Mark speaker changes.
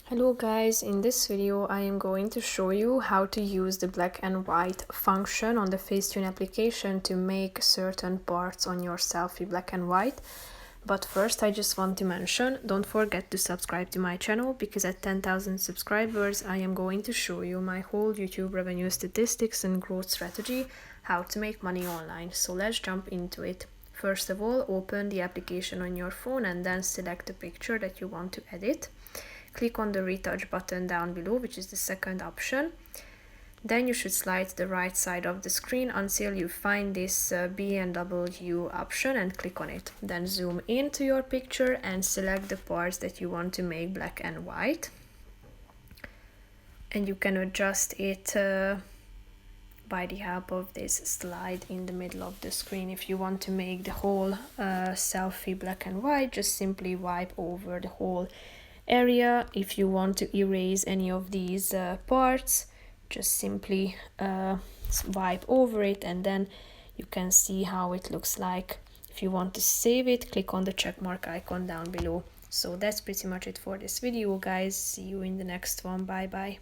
Speaker 1: Hello guys, in this video I am going to show you how to use the black and white function on the Facetune application to make certain parts on your selfie black and white. But first I just want to mention, don't forget to subscribe to my channel because at 10,000 subscribers I am going to show you my whole YouTube revenue statistics and growth strategy, how to make money online. So let's jump into it. First of all, open the application on your phone and then select the picture that you want to edit. Click on the retouch button down below, which is the second option. Then you should slide to the right side of the screen until you find this B and W option and click on it. Then zoom into your picture and select the parts that you want to make black and white. And you can adjust it by the help of this slide in the middle of the screen. If you want to make the whole selfie black and white, just simply wipe over the whole area. If you want to erase any of these parts, just simply wipe over it and then you can see how it looks like. If you want to save it, click on the check mark icon down below. So that's pretty much it for this video, guys. See you in the next one. Bye bye.